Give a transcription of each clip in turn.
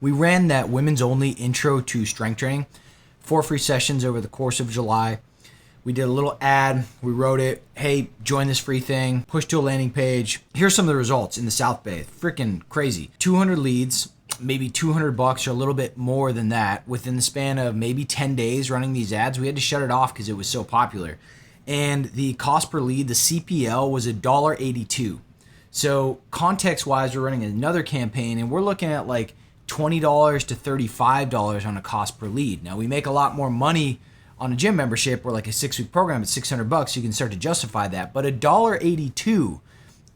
We ran that women's only intro to strength training, 4 free sessions over the course of July. We did a little ad, we wrote it, hey, join this free thing, push to a landing page. Here's some of the results in the South Bay. Freaking crazy. 200 leads, maybe $200 or a little bit more than that within the span of maybe 10 days running these ads. We had to shut it off because it was so popular. And the cost per lead, the CPL, was $1.82. So context-wise, we're running another campaign and we're looking at like $20 to $35 on a cost per lead. Now we make a lot more money on a gym membership or like a 6-week program at $600, you can start to justify that. But $1.82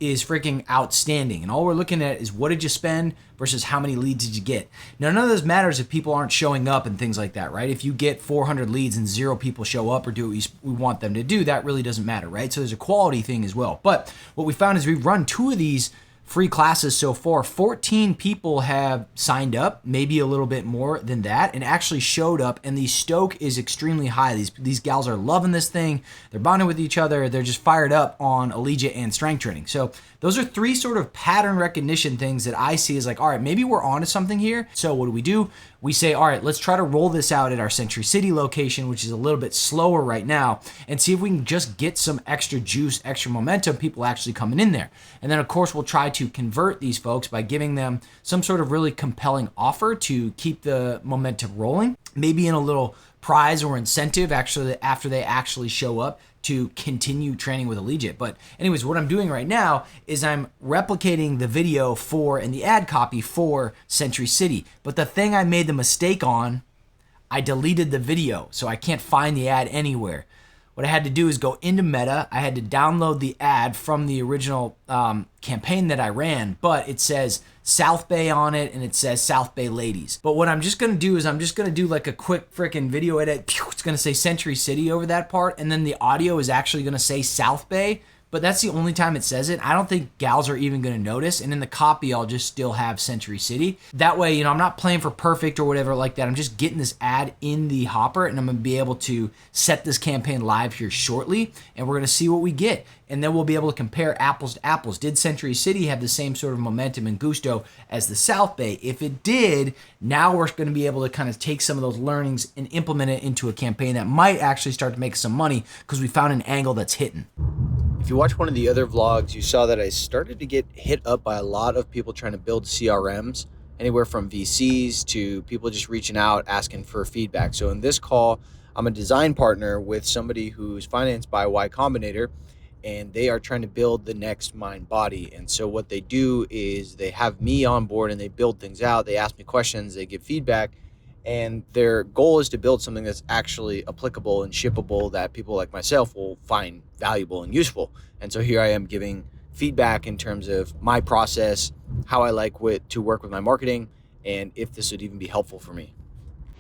is freaking outstanding. And all we're looking at is what did you spend versus how many leads did you get. Now, none of this matters if people aren't showing up and things like that, right? If you get 400 leads and 0 people show up or do what we want them to do, that really doesn't matter, right? So there's a quality thing as well. But what we found is we've run 2 of these free classes so far. 14 people have signed up, maybe a little bit more than that, and actually showed up, and the stoke is extremely high. These gals are loving this thing. They're bonding with each other. They're just fired up on Allegiate and strength training. So those are 3 sort of pattern recognition things that I see as like, all right, maybe we're onto something here. So what do? We say, all right, let's try to roll this out at our Century City location, which is a little bit slower right now, and see if we can just get some extra juice, extra momentum, people actually coming in there. And then, of course, we'll try to convert these folks by giving them some sort of really compelling offer to keep the momentum rolling, maybe in a little prize or incentive actually after they actually show up to continue training with Allegiate. But anyways, what I'm doing right now is I'm replicating the video for and the ad copy for Century City. But the thing I made the mistake on, I deleted the video, so I can't find the ad anywhere. What I had to do is go into Meta. I had to download the ad from the original campaign that I ran, but it says South Bay on it and it says South Bay Ladies. But what I'm just gonna do is I'm just gonna do like a quick freaking video edit. It's gonna say Century City over that part, and then the audio is actually gonna say South Bay. But that's the only time it says it. I don't think gals are even going to notice. And in the copy, I'll just still have Century City. That way, I'm not playing for perfect or whatever like that. I'm just getting this ad in the hopper, and I'm going to be able to set this campaign live here shortly, and we're going to see what we get. And then we'll be able to compare apples to apples. Did Century City have the same sort of momentum and gusto as the South Bay? If it did, now we're going to be able to kind of take some of those learnings and implement it into a campaign that might actually start to make some money because we found an angle that's hitting. If you watch one of the other vlogs, you saw that I started to get hit up by a lot of people trying to build CRMs, anywhere from VCs to people just reaching out asking for feedback. So in this call, I'm a design partner with somebody who's financed by Y Combinator, and they are trying to build the next mind body. And so what they do is they have me on board and they build things out. They ask me questions, they give feedback, and their goal is to build something that's actually applicable and shippable that people like myself will find valuable and useful. And so here I am giving feedback in terms of my process, how I like to work with my marketing, and if this would even be helpful for me.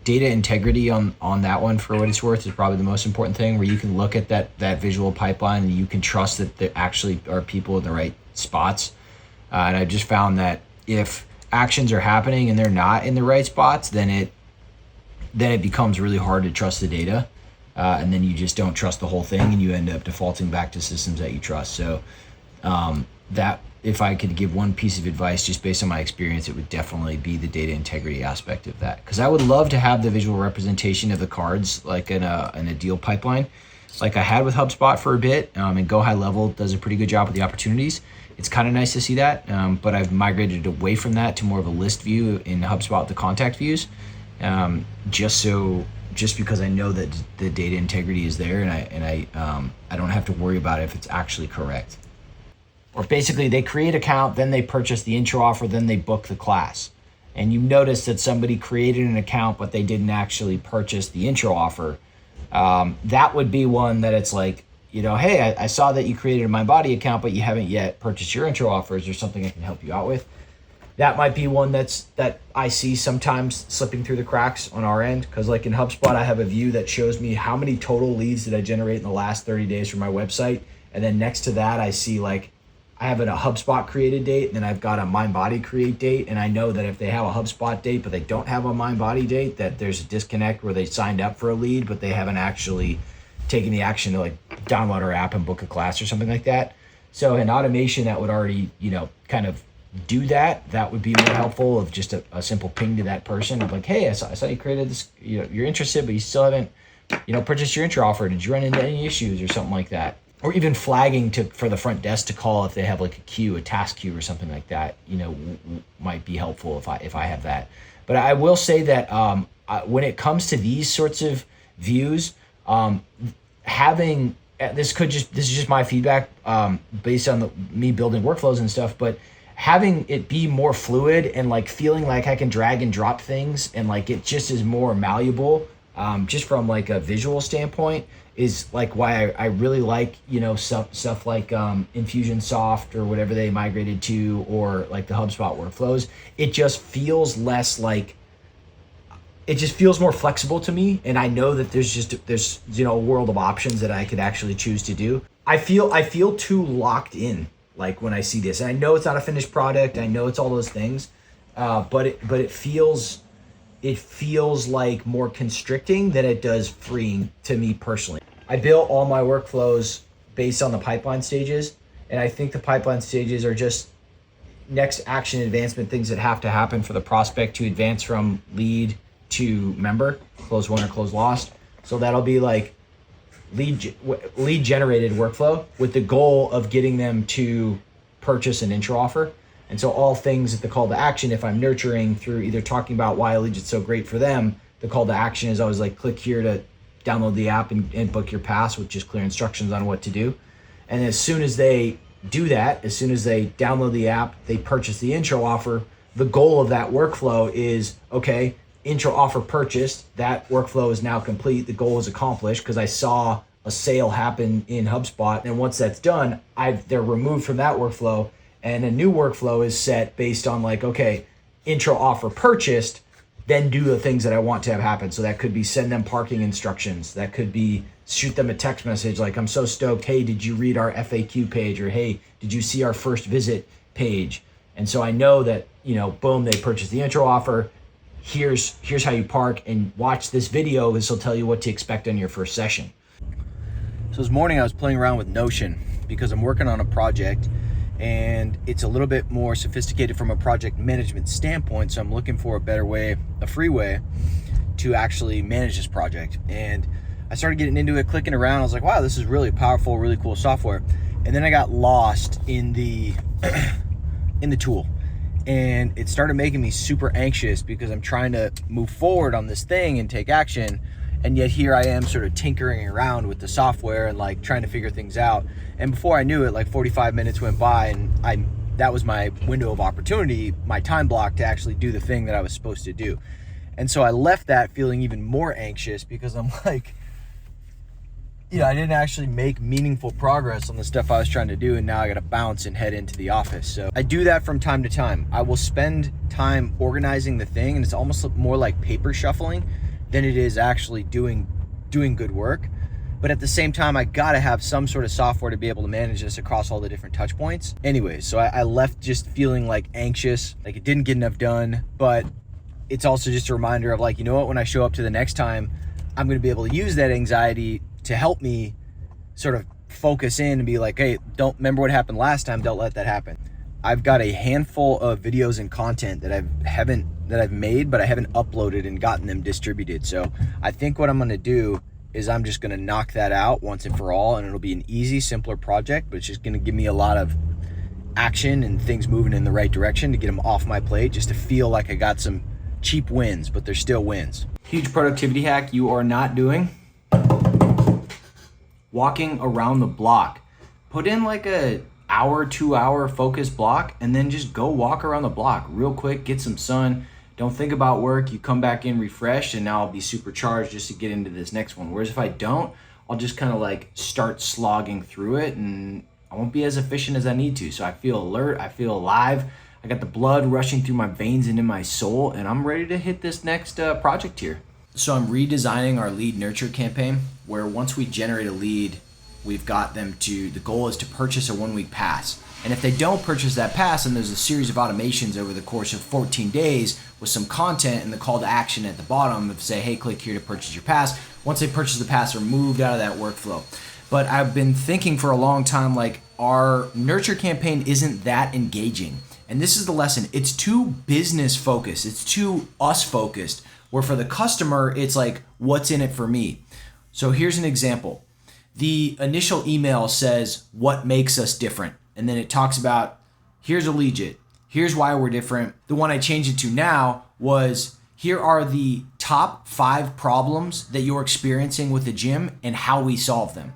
Data integrity on that one, for what it's worth, is probably the most important thing, where you can look at that visual pipeline and you can trust that there actually are people in the right spots. And I just found that if actions are happening and they're not in the right spots, then it becomes really hard to trust the data. And then you just don't trust the whole thing and you end up defaulting back to systems that you trust. So that, if I could give one piece of advice just based on my experience, it would definitely be the data integrity aspect of that. Because I would love to have the visual representation of the cards like in a deal pipeline, like I had with HubSpot for a bit, and Go High Level does a pretty good job with the opportunities. It's kind of nice to see that, but I've migrated away from that to more of a list view in HubSpot, the contact views, just because I know that the data integrity is there, and I don't have to worry about if it's actually correct. Or basically they create an account, then they purchase the intro offer, then they book the class. And you notice that somebody created an account, but they didn't actually purchase the intro offer. That would be one that it's like, hey, I saw that you created a MindBody account, but you haven't yet purchased your intro offer. Is there something I can help you out with? That might be one that I see sometimes slipping through the cracks on our end. Because like in HubSpot, I have a view that shows me how many total leads did I generate in the last 30 days from my website. And then next to that, I see like, I have a HubSpot created date, and then I've got a MindBody create date. And I know that if they have a HubSpot date, but they don't have a MindBody date, that there's a disconnect where they signed up for a lead, but they haven't actually taken the action to like download our app and book a class or something like that. So in automation, that would already, kind of do that, that would be more helpful, of just a simple ping to that person of like, hey, I saw you created this, you're interested, but you still haven't, purchased your intro offer. Did you run into any issues or something like that? Or even flagging for the front desk to call if they have like a task queue or something like that, might be helpful if I have that. But I will say that when it comes to these sorts of views, having this is just my feedback based on me building workflows and stuff, but having it be more fluid and like feeling like I can drag and drop things and like it just is more malleable, just from like a visual standpoint, is like why I really like, stuff like Infusionsoft or whatever they migrated to, or like the HubSpot workflows. It just feels less like, it just feels more flexible to me. And I know that there's a world of options that I could actually choose to do. I feel too locked in, like when I see this. And I know it's not a finished product. I know it's all those things, but it feels like more constricting than it does freeing to me personally. I built all my workflows based on the pipeline stages, and I think the pipeline stages are just next action advancement things that have to happen for the prospect to advance from lead to member, close won or close lost. So that'll be like lead generated workflow with the goal of getting them to purchase an intro offer. And so all things at the call to action, if I'm nurturing through either talking about why Allegiate's so great for them, the call to action is always like, click here to download the app and book your pass with just clear instructions on what to do. And as soon as they do that, as soon as they download the app, they purchase the intro offer, the goal of that workflow is, okay, intro offer purchased, that workflow is now complete, the goal is accomplished because I saw a sale happen in HubSpot. And once that's done, they're removed from that workflow, and a new workflow is set based on like, okay, intro offer purchased, then do the things that I want to have happen. So that could be send them parking instructions. That could be shoot them a text message like, I'm so stoked. Hey, did you read our FAQ page? Or hey, did you see our first visit page? And so I know that, boom, they purchased the intro offer. Here's how you park, and watch this video. This will tell you what to expect on your first session. So this morning I was playing around with Notion because I'm working on a project, and it's a little bit more sophisticated from a project management standpoint. So I'm looking for a better way, a free way to actually manage this project. And I started getting into it, clicking around. I was like, wow, this is really powerful, really cool software. And then I got lost in the tool, and it started making me super anxious because I'm trying to move forward on this thing and take action. And yet here I am sort of tinkering around with the software and like trying to figure things out. And before I knew it, like 45 minutes went by, and that was my window of opportunity, my time block to actually do the thing that I was supposed to do. And so I left that feeling even more anxious because I'm like, I didn't actually make meaningful progress on the stuff I was trying to do, and now I got to bounce and head into the office. So I do that from time to time. I will spend time organizing the thing, and it's almost more like paper shuffling than it is actually doing good work. But at the same time, I gotta have some sort of software to be able to manage this across all the different touch points. Anyways, so I left just feeling like anxious, like it didn't get enough done. But it's also just a reminder of like, when I show up to the next time, I'm gonna be able to use that anxiety to help me sort of focus in and be like, hey, don't remember what happened last time, don't let that happen. I've got a handful of videos and content that I've made, but I haven't uploaded and gotten them distributed. So I think what I'm gonna do is I'm just gonna knock that out once and for all, and it'll be an easy, simpler project, but it's just gonna give me a lot of action and things moving in the right direction to get them off my plate, just to feel like I got some cheap wins, but they're still wins. Huge productivity hack you are not doing: walking around the block. Put in like a hour, 2 hour focus block, and then just go walk around the block real quick, get some sun. Don't think about work. You come back in refreshed, and now I'll be supercharged just to get into this next one. Whereas if I don't, I'll just kind of like start slogging through it, and I won't be as efficient as I need to. So I feel alert, I feel alive. I got the blood rushing through my veins and in my soul, and I'm ready to hit this next project here. So I'm redesigning our lead nurture campaign, where once we generate a lead, we've got them to, the goal is to purchase a 1 week pass. And if they don't purchase that pass, and there's a series of automations over the course of 14 days with some content and the call to action at the bottom of say, hey, click here to purchase your pass. Once they purchase the pass, they're moved out of that workflow. But I've been thinking for a long time, like, our nurture campaign isn't that engaging. And this is the lesson. It's too business focused. It's too us focused. Where for the customer, it's like, what's in it for me? So here's an example. The initial email says, what makes us different? And then it talks about, here's Allegiate. Here's why we're different. The one I changed it to now was, here are the top 5 problems that you're experiencing with the gym and how we solve them.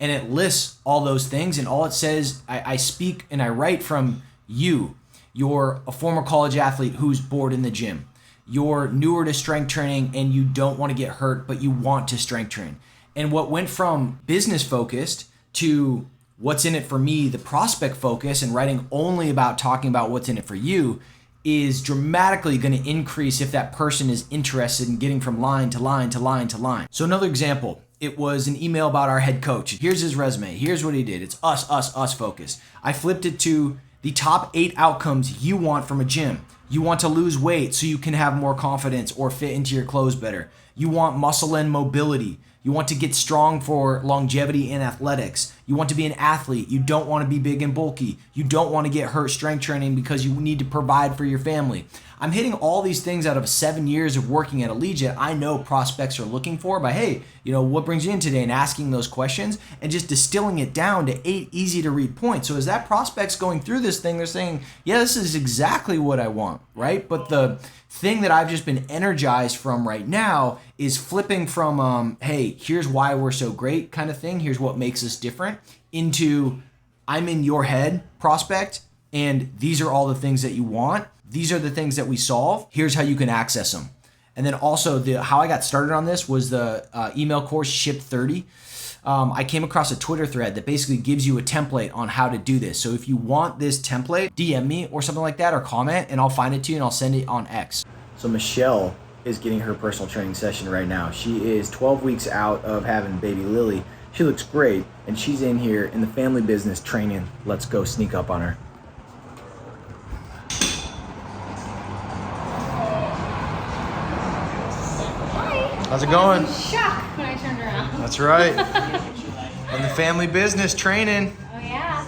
And it lists all those things, and all it says, I speak and I write from you. You're a former college athlete who's bored in the gym. You're newer to strength training and you don't want to get hurt, but you want to strength train. And what went from business focused to what's in it for me, the prospect focus, and writing only about talking about what's in it for you, is dramatically going to increase if that person is interested in getting from line to line to line to line. So another example, it was an email about our head coach. Here's his resume. Here's what he did. It's us focused. I flipped it to the top 8 outcomes you want from a gym. You want to lose weight so you can have more confidence or fit into your clothes better. You want muscle and mobility. You want to get strong for longevity and athletics. You want to be an athlete. You don't want to be big and bulky. You don't want to get hurt strength training because you need to provide for your family. I'm hitting all these things out of 7 years of working at Allegiate. I know prospects are looking for, but hey, what brings you in today, and asking those questions and just distilling it down to 8 easy to read points. So as that prospect's going through this thing, they're saying, yeah, this is exactly what I want, right? But the thing that I've just been energized from right now is flipping from, hey, here's why we're so great kind of thing, here's what makes us different, into I'm in your head, prospect, and these are all the things that you want. These are the things that we solve. Here's how you can access them. And then also how I got started on this was the email course Ship 30. I came across a Twitter thread that basically gives you a template on how to do this. So if you want this template, DM me or something like that, or comment, and I'll find it to you and I'll send it on X. So Michelle is getting her personal training session right now. She is 12 weeks out of having baby Lily. She looks great, and she's in here in the family business training. Let's go sneak up on her. How's it going? I was in shock when I turned around. That's right. In the family business training. Oh yeah.